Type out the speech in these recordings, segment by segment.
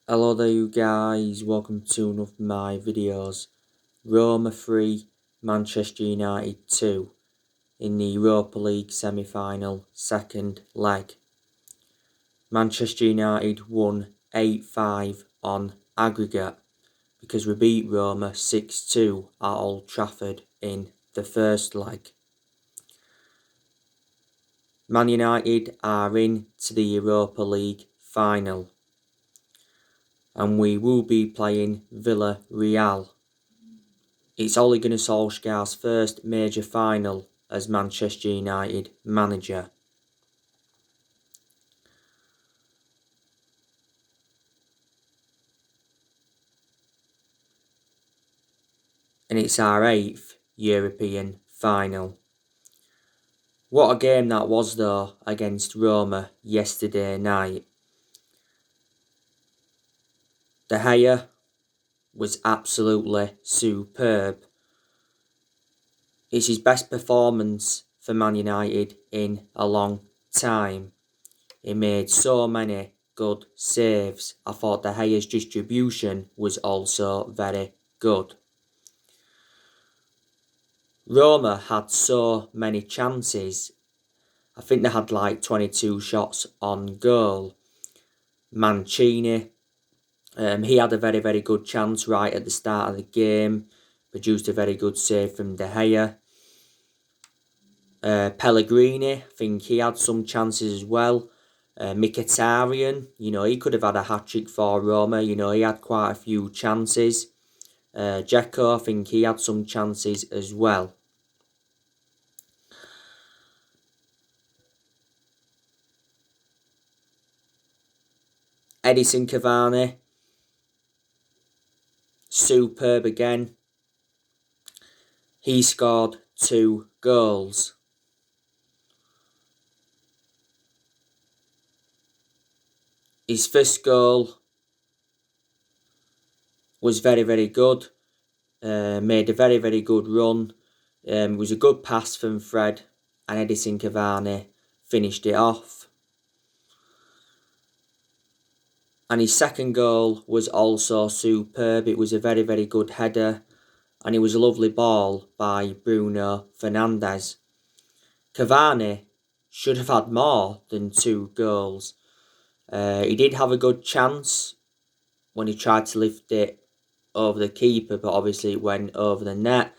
Hello there you guys, welcome to one of my videos. Roma 3, Manchester United 2 in the Europa League semi-final second leg. Manchester United won 8-5 on aggregate because we beat Roma 6-2 at Old Trafford in the first leg. Man United are in to the Europa League final and we will be playing Villarreal. It's Ole Gunnar Solskjaer's first major final as Manchester United manager. And it's our 8th European final. What a game that was though against Roma yesterday night. De Gea was absolutely superb. It's his best performance for Man United in a long time. He made so many good saves. I thought De Gea's distribution was also very good. Roma had so many chances. I think they had like 22 shots on goal. Mancini, he had a very, very good chance right at the start of the game. Produced a very good save from De Gea. Pellegrini, I think he had some chances as well. Mkhitaryan, he could have had a hat-trick for Roma. He had quite a few chances. Dzeko, I think he had some chances as well. Edinson Cavani, superb again. He scored 2 goals. His first goal was very, very good. Made a very, very good run. It was a good pass from Fred, and Edinson Cavani finished it off. And his second goal was also superb. It was a very, very good header, and it was a lovely ball by Bruno Fernandes. Cavani should have had more than 2 goals. He did have a good chance when he tried to lift it over the keeper, but obviously it went over the net.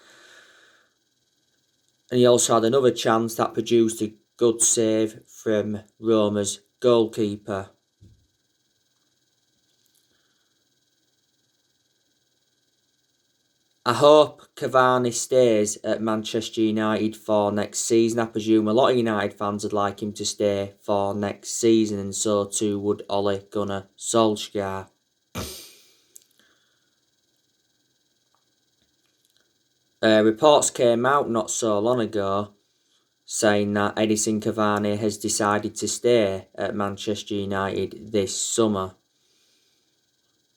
And he also had another chance that produced a good save from Roma's goalkeeper. I hope Cavani stays at Manchester United for next season. I presume a lot of United fans would like him to stay for next season, and so too would Ole Gunnar Solskjaer. Reports came out not so long ago saying that Edinson Cavani has decided to stay at Manchester United this summer.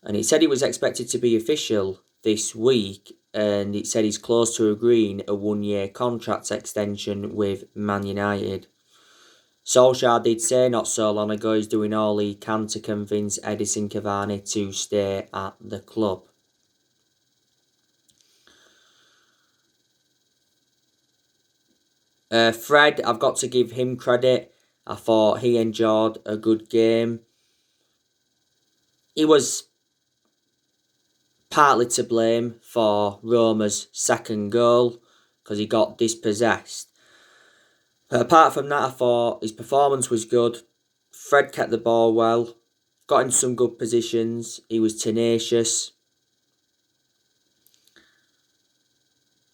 And it said it was expected to be official this week, and it said he's close to agreeing a 1-year contract extension with Man United. Solskjaer did say not so long ago he's doing all he can to convince Edinson Cavani to stay at the club. Fred, I've got to give him credit. I thought he enjoyed a good game. He was partly to blame for Roma's second goal because he got dispossessed. But apart from that, I thought his performance was good. Fred kept the ball well, got in some good positions. He was tenacious.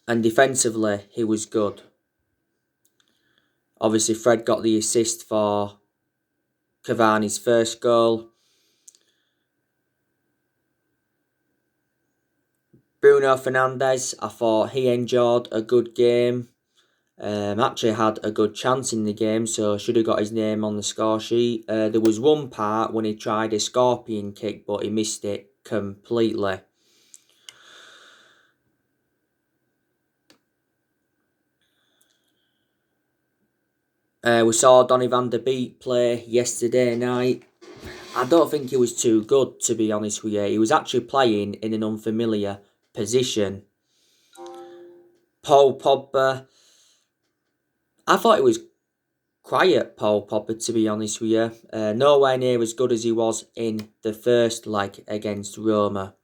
And defensively, he was good. Obviously, Fred got the assist for Cavani's first goal. Bruno Fernandes, I thought he enjoyed a good game. Actually had a good chance in the game, so should have got his name on the score sheet. There was one part when he tried a scorpion kick, but he missed it completely. We saw Donny van der Beek play yesterday night. I don't think he was too good, to be honest with you. He was actually playing in an unfamiliar position. Paul Pogba, I thought he was quiet, Paul Pogba, to be honest with you. Nowhere near as good as he was in the first leg against Roma.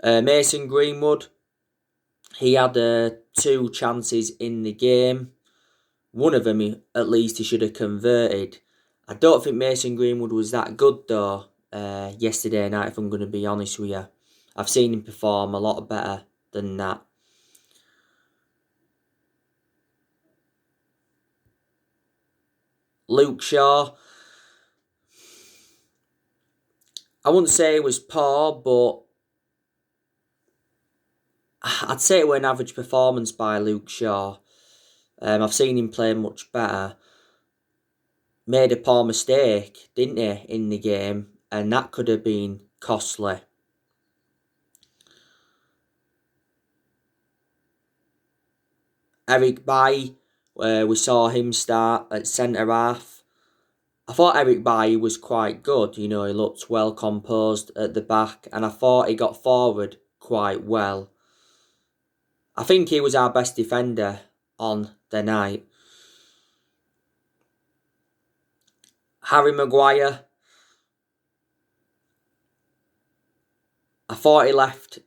Mason Greenwood, he had 2 chances in the game. One of them, at least, he should have converted. I don't think Mason Greenwood was that good, though, yesterday night, if I'm going to be honest with you. I've seen him perform a lot better than that. Luke Shaw, I wouldn't say he was poor, but I'd say it was an average performance by Luke Shaw. I've seen him play much better. Made a poor mistake, didn't he, in the game, and that could have been costly. Eric Bailly, we saw him start at centre half. I thought Eric Bailly was quite good. He looked well composed at the back, and I thought he got forward quite well. I think he was our best defender on the night. Harry Maguire, I thought he left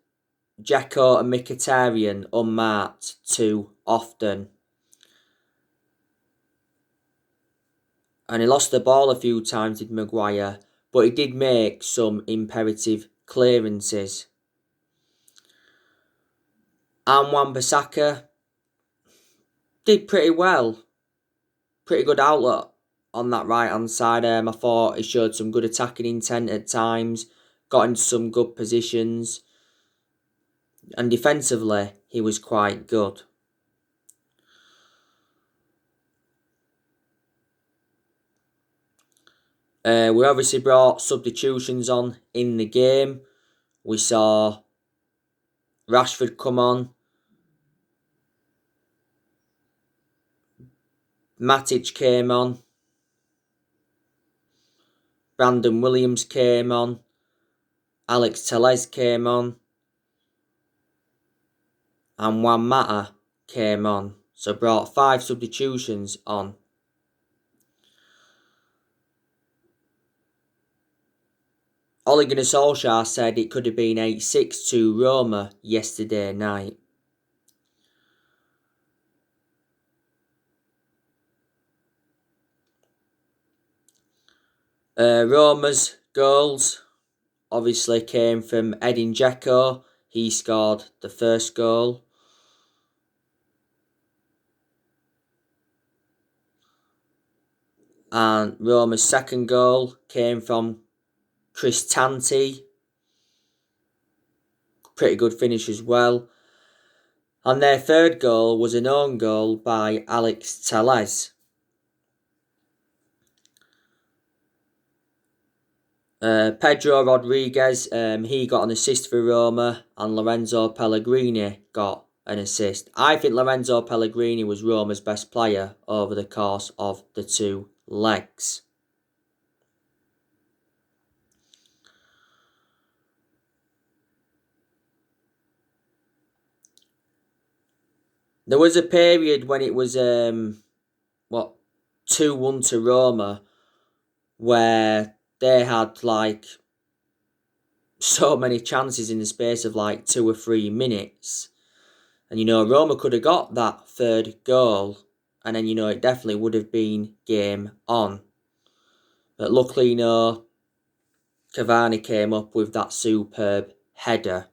Dzeko and Mkhitaryan unmarked too often. And he lost the ball a few times, did Maguire, but he did make some imperative clearances. And Wan-Bissaka did pretty well. Pretty good outlet on that right-hand side. I thought he showed some good attacking intent at times, got into some good positions, and defensively, he was quite good. We obviously brought substitutions on in the game. We saw Rashford come on. Matic came on. Brandon Williams came on. Alex Telles came on. And Juan Mata came on. So brought 5 substitutions on. Ole Gunnar Solskjaer said it could have been 8-6 to Roma yesterday night. Roma's goals obviously came from Edin Dzeko. He scored the first goal. And Roma's second goal came from Cristante. Pretty good finish as well. And their third goal was an own goal by Alex Telles. Pedro Rodriguez, he got an assist for Roma, and Lorenzo Pellegrini got an assist. I think Lorenzo Pellegrini was Roma's best player over the course of the 2 legs. There was a period when it was 2-1 to Roma, where they had so many chances in the space of 2 or 3 minutes. And Roma could have got that third goal, and then it definitely would have been game on. But luckily, Cavani came up with that superb header.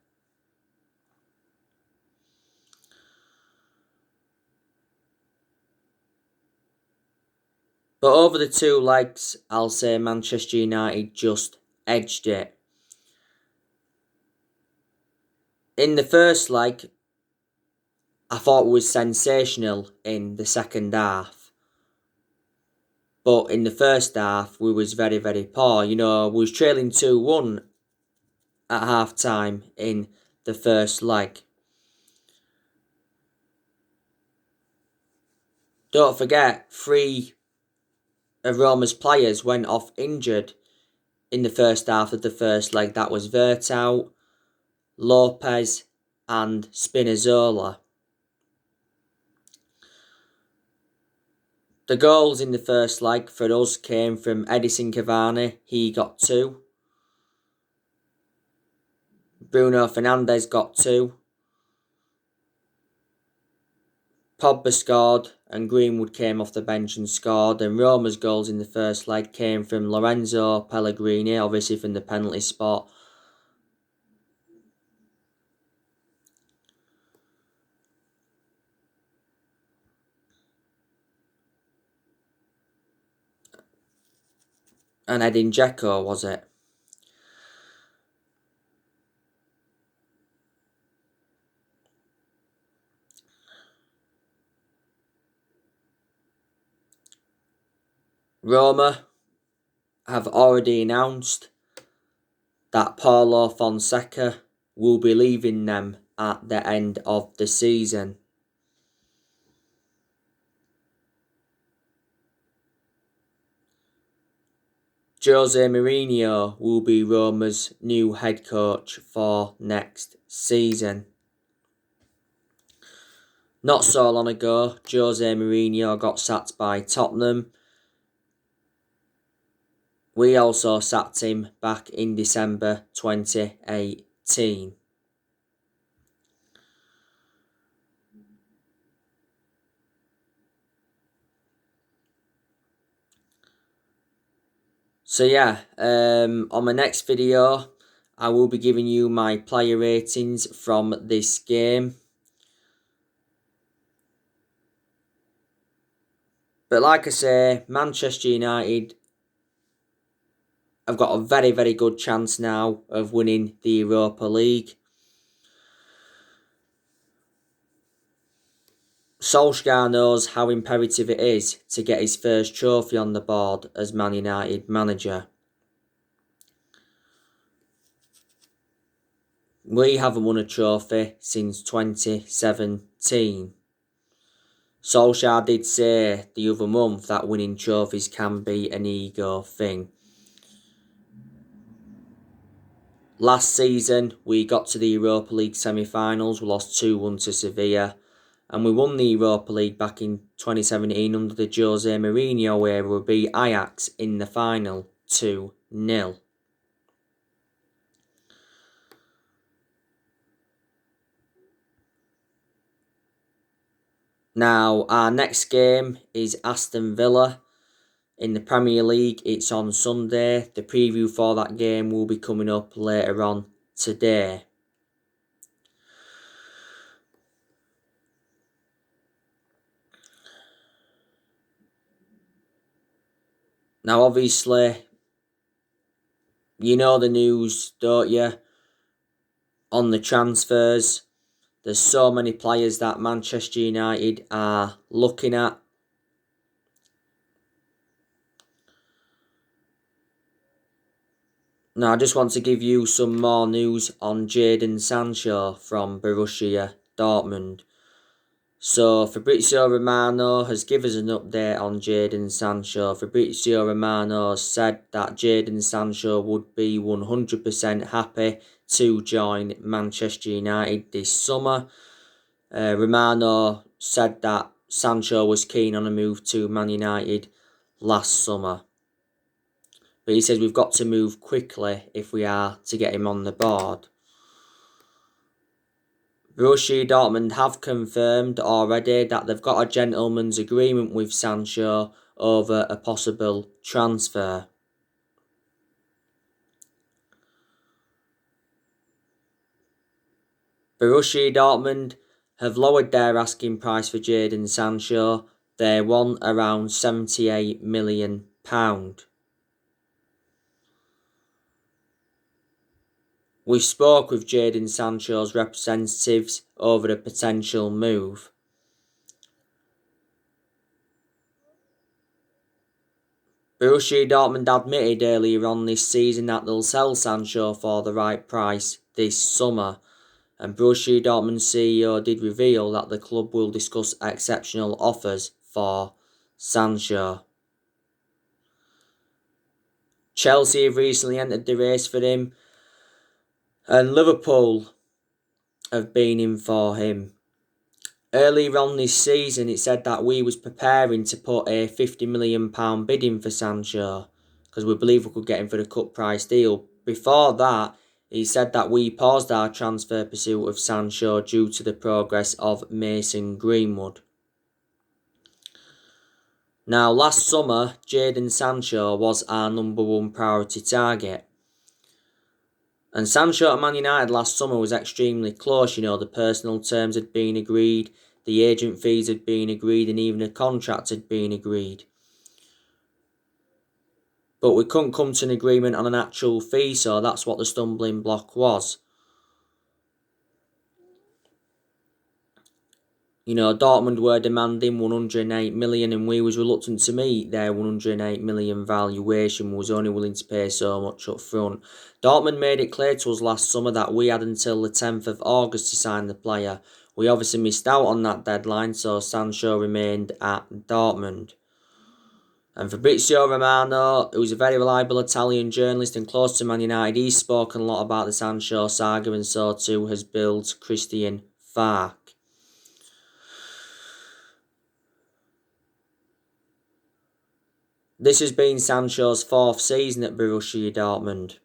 But over the 2 legs, I'll say Manchester United just edged it. In the first leg, I thought it was sensational in the second half. But in the first half, we was very, very poor. We was trailing 2-1 at half-time in the first leg. Don't forget, 3 Roma's players went off injured in the first half of the first leg. That was Vertout, Lopez and Spinazzola. The goals in the first leg for us came from Edison Cavani. He got 2. Bruno Fernandes got 2. Pogba scored and Greenwood came off the bench and scored. And Roma's goals in the first leg came from Lorenzo Pellegrini, obviously from the penalty spot. And Edin Dzeko, was it? Roma have already announced that Paulo Fonseca will be leaving them at the end of the season. Jose Mourinho will be Roma's new head coach for next season. Not so long ago, Jose Mourinho got sacked by Tottenham. We also sacked him back in December 2018. So yeah, on my next video, I will be giving you my player ratings from this game. But like I say, Manchester United have got a very, very good chance now of winning the Europa League. Solskjaer knows how imperative it is to get his first trophy on the board as Man United manager. We haven't won a trophy since 2017. Solskjaer did say the other month that winning trophies can be an ego thing. Last season, we got to the Europa League semi-finals, we lost 2-1 to Sevilla, and we won the Europa League back in 2017 under the Jose Mourinho, where we beat Ajax in the final 2-0. Now, our next game is Aston Villa in the Premier League. It's on Sunday. The preview for that game will be coming up later on today. Now, obviously, you know the news, don't you? On the transfers, there's so many players that Manchester United are looking at. Now, I just want to give you some more news on Jadon Sancho from Borussia Dortmund. So, Fabrizio Romano has given us an update on Jadon Sancho. Fabrizio Romano said that Jadon Sancho would be 100% happy to join Manchester United this summer. Romano said that Sancho was keen on a move to Man United last summer. But he says we've got to move quickly if we are to get him on the board. Borussia Dortmund have confirmed already that they've got a gentleman's agreement with Sancho over a possible transfer. Borussia Dortmund have lowered their asking price for Jadon Sancho. They want around £78 million. We spoke with Jadon Sancho's representatives over a potential move. Borussia Dortmund admitted earlier on this season that they'll sell Sancho for the right price this summer, and Borussia Dortmund CEO did reveal that the club will discuss exceptional offers for Sancho. Chelsea have recently entered the race for him, and Liverpool have been in for him. Earlier on this season, it said that we was preparing to put a £50 million bid in for Sancho, because we believe we could get him for the cut price deal. Before that, he said that we paused our transfer pursuit of Sancho due to the progress of Mason Greenwood. Now, last summer, Jadon Sancho was our number one priority target. And Sancho at Man United last summer was extremely close. The personal terms had been agreed, the agent fees had been agreed, and even a contract had been agreed. But we couldn't come to an agreement on an actual fee, so that's what the stumbling block was. Dortmund were demanding 108 million, and we was reluctant to meet their 108 million valuation. We was only willing to pay so much up front. Dortmund made it clear to us last summer that we had until the 10th of August to sign the player. We obviously missed out on that deadline, so Sancho remained at Dortmund. And Fabrizio Romano, who's a very reliable Italian journalist and close to Man United, he's spoken a lot about the Sancho saga, and so too has Bill's Christian Fark. This has been Sancho's fourth season at Borussia Dortmund.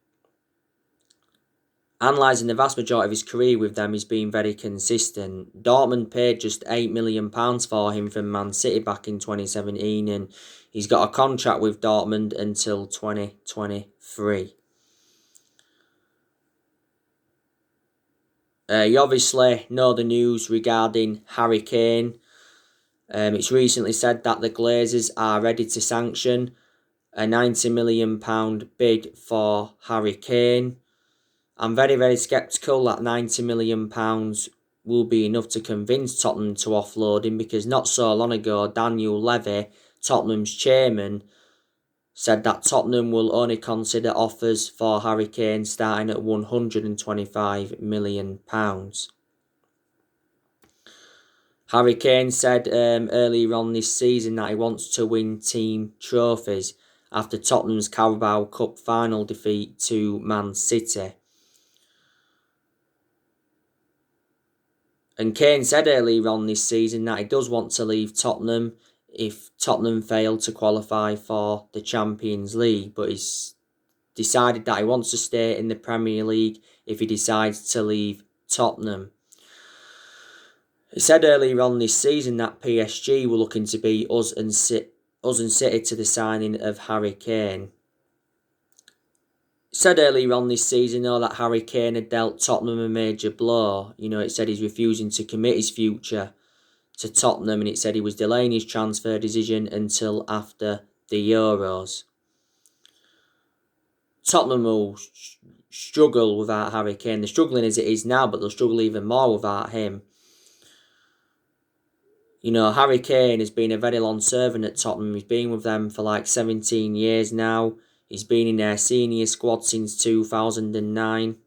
Analysing the vast majority of his career with them, he's been very consistent. Dortmund paid just £8 million for him from Man City back in 2017, and he's got a contract with Dortmund until 2023. You obviously know the news regarding Harry Kane. It's recently said that the Glazers are ready to sanction a £90 million bid for Harry Kane. I'm very, very sceptical that £90 million will be enough to convince Tottenham to offload him, because not so long ago, Daniel Levy, Tottenham's chairman, said that Tottenham will only consider offers for Harry Kane starting at £125 million. Harry Kane said earlier on this season that he wants to win team trophies after Tottenham's Carabao Cup final defeat to Man City. And Kane said earlier on this season that he does want to leave Tottenham if Tottenham fail to qualify for the Champions League, but he's decided that he wants to stay in the Premier League if he decides to leave Tottenham. He said earlier on this season that PSG were looking to be us and City to the signing of Harry Kane. It said earlier on this season, though, that Harry Kane had dealt Tottenham a major blow. It said he's refusing to commit his future to Tottenham, and it said he was delaying his transfer decision until after the Euros. Tottenham will struggle without Harry Kane. They're struggling as it is now, but they'll struggle even more without him. Harry Kane has been a very long servant at Tottenham. He's been with them for like 17 years now. He's been in their senior squad since 2009.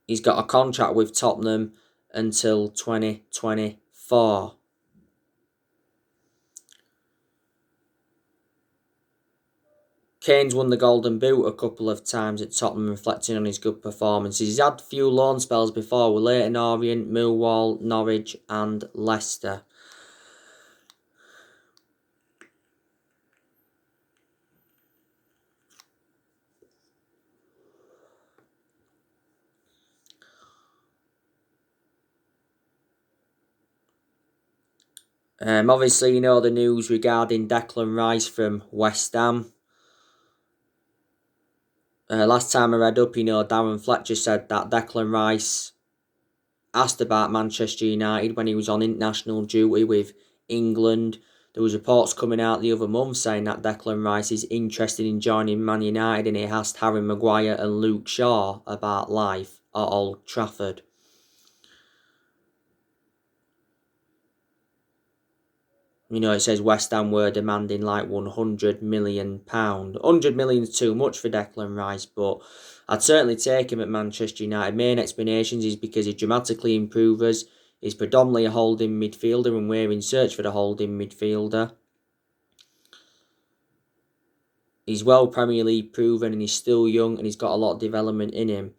He's got a contract with Tottenham until 2024. Kane's won the Golden Boot a couple of times at Tottenham, reflecting on his good performances. He's had a few loan spells before with Leyton Orient, Millwall, Norwich and Leicester. Obviously, the news regarding Declan Rice from West Ham. Last time I read up, Darren Fletcher said that Declan Rice asked about Manchester United when he was on international duty with England. There was reports coming out the other month saying that Declan Rice is interested in joining Man United, and he asked Harry Maguire and Luke Shaw about life at Old Trafford. It says West Ham were demanding like £100 million. £100 million is too much for Declan Rice, but I'd certainly take him at Manchester United. Main explanations is because he dramatically improves us. He's predominantly a holding midfielder, and we're in search for the holding midfielder. He's well Premier League proven and he's still young and he's got a lot of development in him.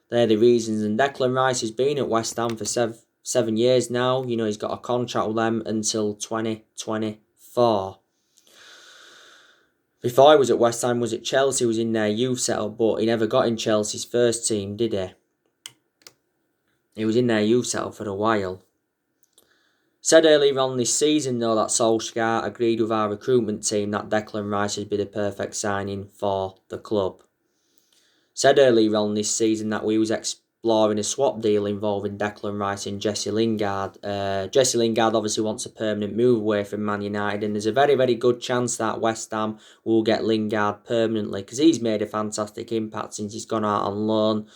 They're the reasons. And Declan Rice has been at West Ham for 7 years now. You know, he's got a contract with them until 2024. Before he was at West Ham, was at Chelsea, was in their youth setup, but he never got in Chelsea's first team, did he? He was in their youth setup for a while. Said earlier on this season, though, that Solskjaer agreed with our recruitment team that Declan Rice would be the perfect signing for the club. Said earlier on this season that we was exploring a swap deal involving Declan Rice and Jesse Lingard. Jesse Lingard obviously wants a permanent move away from Man United, and there's a very, very good chance that West Ham will get Lingard permanently because he's made a fantastic impact since he's gone out on loan.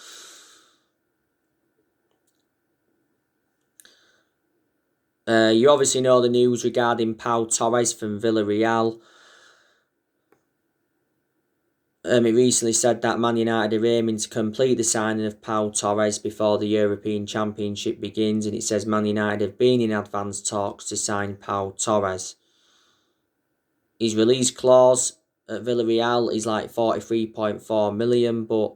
You obviously know the news regarding Pau Torres from Villarreal. It recently said that Man United are aiming to complete the signing of Pau Torres before the European Championship begins, and it says Man United have been in advanced talks to sign Pau Torres. His release clause at Villarreal is like 43.4 million, but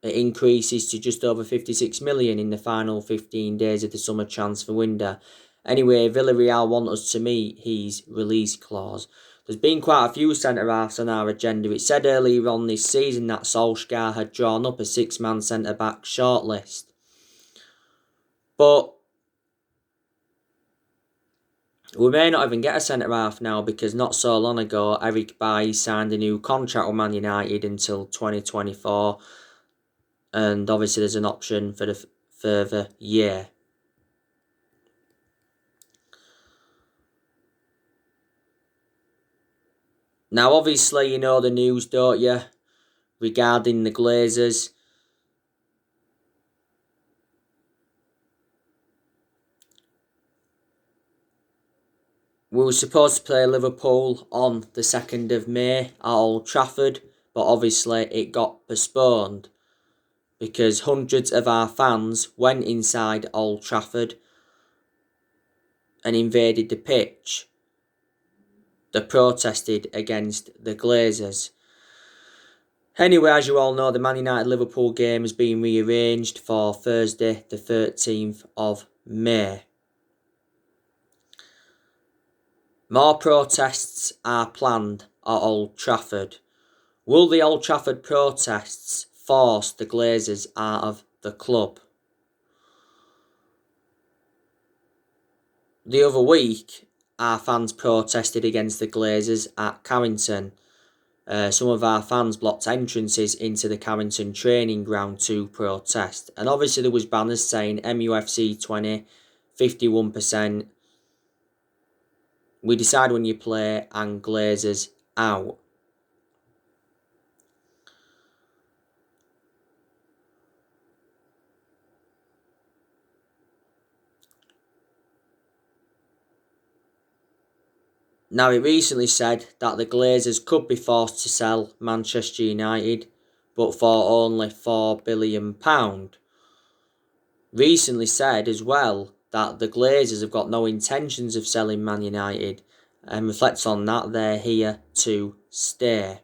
it increases to just over 56 million in the final 15 days of the summer transfer window. Anyway, Villarreal want us to meet his release clause. There's been quite a few centre-halves on our agenda. It said earlier on this season that Solskjaer had drawn up a 6-man centre-back shortlist. But we may not even get a centre-half now because not so long ago, Eric Bailly signed a new contract with Man United until 2024. And obviously there's an option for the further year. Now, obviously, you know the news, don't you, regarding the Glazers. We were supposed to play Liverpool on the 2nd of May at Old Trafford, but obviously it got postponed because hundreds of our fans went inside Old Trafford and invaded the pitch. They protested against the Glazers. Anyway, as you all know, the Man United-Liverpool game has been rearranged for Thursday, the 13th of May. More protests are planned at Old Trafford. Will the Old Trafford protests force the Glazers out of the club? The other week, our fans protested against the Glazers at Carrington. Some of our fans blocked entrances into the Carrington training ground to protest. And obviously there was banners saying MUFC 20, 51%. We decide when you play and Glazers out. Now, it recently said that the Glazers could be forced to sell Manchester United, but for only £4 billion. Recently said as well that the Glazers have got no intentions of selling Man United, and reflects on that they're here to stay.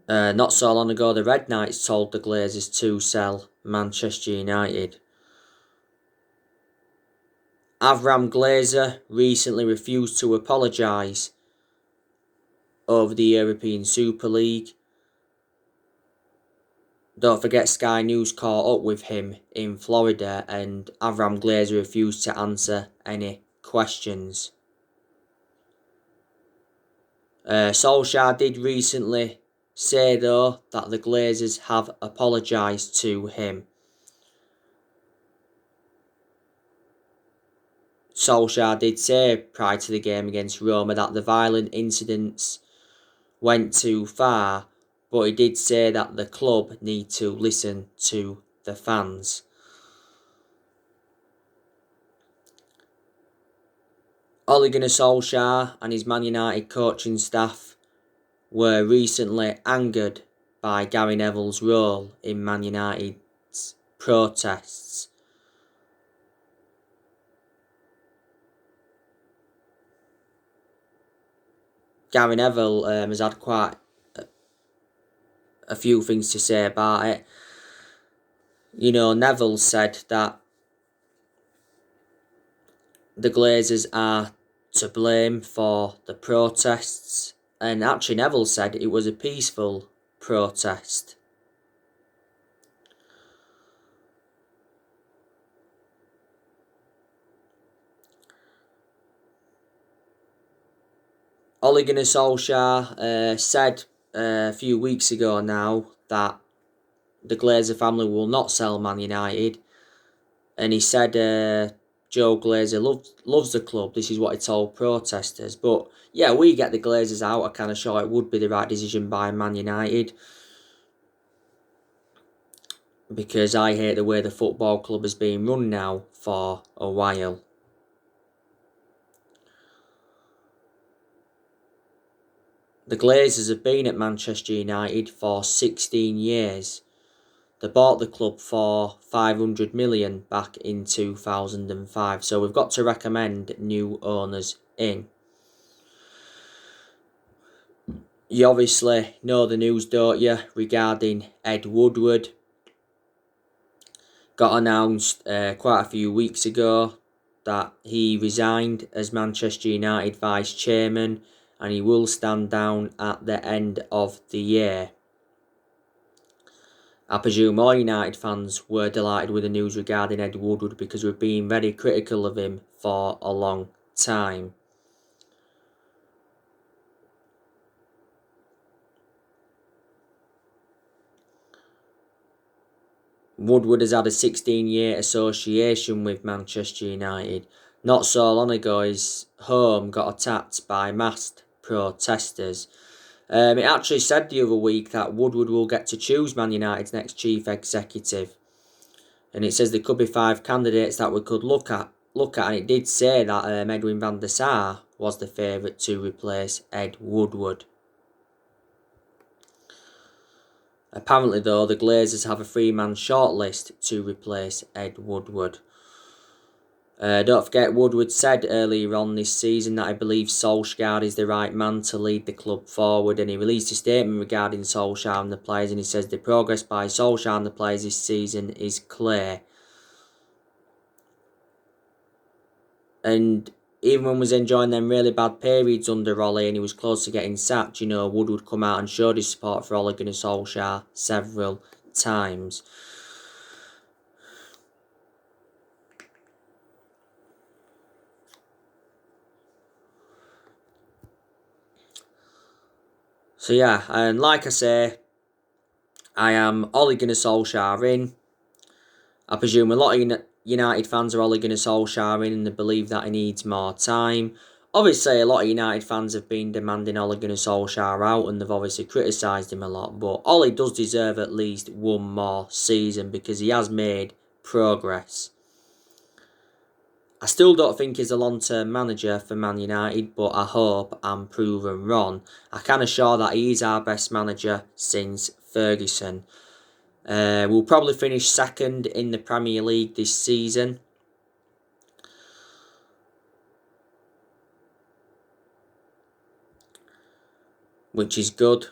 Not so long ago, the Red Knights told the Glazers to sell Manchester United. Avram Glazer recently refused to apologise over the European Super League. Don't forget Sky News caught up with him in Florida and Avram Glazer refused to answer any questions. Solskjaer did recently say though that the Glazers have apologised to him. Solskjaer did say prior to the game against Roma that the violent incidents went too far, but he did say that the club need to listen to the fans. Ole Gunnar Solskjaer and his Man United coaching staff were recently angered by Gary Neville's role in Man United's protests. Gary Neville has had quite a few things to say about it. Neville said that the Glazers are to blame for the protests, and actually Neville said it was a peaceful protest. Ole Gunnar Solskjaer said a few weeks ago now that the Glazer family will not sell Man United, and he said Joe Glazer loves the club. This is what he told protesters. But yeah, we get the Glazers out. I'm kind of sure it would be the right decision by Man United, because I hate the way the football club has been run now for a while. The Glazers have been at Manchester United for 16 years. They bought the club for 500 million back in 2005. So we've got to recommend new owners in. You obviously know the news, don't you, regarding Ed Woodward. Got announced quite a few weeks ago that he resigned as Manchester United vice chairman, and he will stand down at the end of the year. I presume all United fans were delighted with the news regarding Ed Woodward, because we've been very critical of him for a long time. Woodward has had a 16-year association with Manchester United. Not so long ago, his home got attacked by masked protesters. It actually said the other week that Woodward will get to choose Man United's next chief executive. And it says there could be 5 candidates that we could look at. And it did say that Edwin van der Sar was the favourite to replace Ed Woodward. Apparently, though, the Glazers have a 3-man shortlist to replace Ed Woodward. Don't forget, Woodward said earlier on this season that I believe Solskjaer is the right man to lead the club forward, and he released a statement regarding Solskjaer and the players, and he says the progress by Solskjaer and the players this season is clear. And even when he was enjoying them really bad periods under Ole and he was close to getting sacked, Woodward come out and showed his support for Ole Gunnar Solskjaer several times. So yeah, and like I say, I am Ole Gunnar Solskjaer in. I presume a lot of United fans are Ole Gunnar Solskjaer in, and they believe that he needs more time. Obviously, a lot of United fans have been demanding Ole Gunnar Solskjaer out, and they've obviously criticised him a lot. But Ole does deserve at least one more season, because he has made progress. I still don't think he's a long-term manager for Man United, but I hope I'm proven wrong. I can assure that he is our best manager since Ferguson. We'll probably finish second in the Premier League this season. Which is good.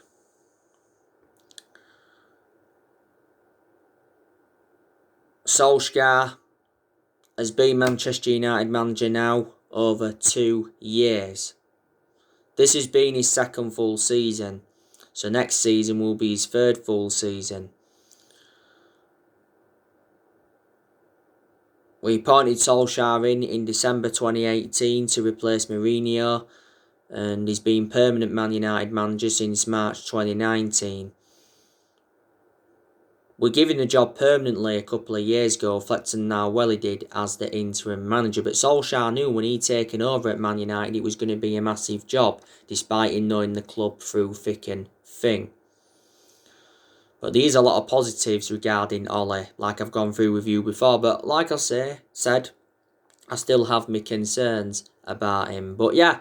Solskjaer has been Manchester United manager now over 2 years. This has been his second full season, so next season will be his third full season. We appointed Solskjaer in December 2018 to replace Mourinho, and he's been permanent Man United manager since March 2019. We're given the job permanently a couple of years ago, reflecting how well he did as the interim manager. But Solskjaer knew when he'd taken over at Man United it was going to be a massive job, despite him knowing the club through thick and thin. But there's a lot of positives regarding Ole, like I've gone through with you before. But like I said, I still have my concerns about him. But yeah,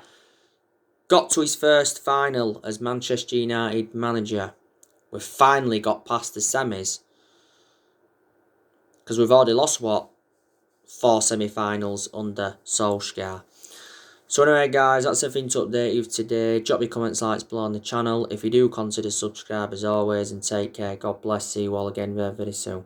got to his first final as Manchester United manager. We've finally got past the semis. Because we've already lost, 4 semi-finals under Solskjaer. So anyway guys, that's everything to update you today. Drop your comments, likes below on the channel. If you do, consider subscribe as always, and take care. God bless. See you all again very, very soon.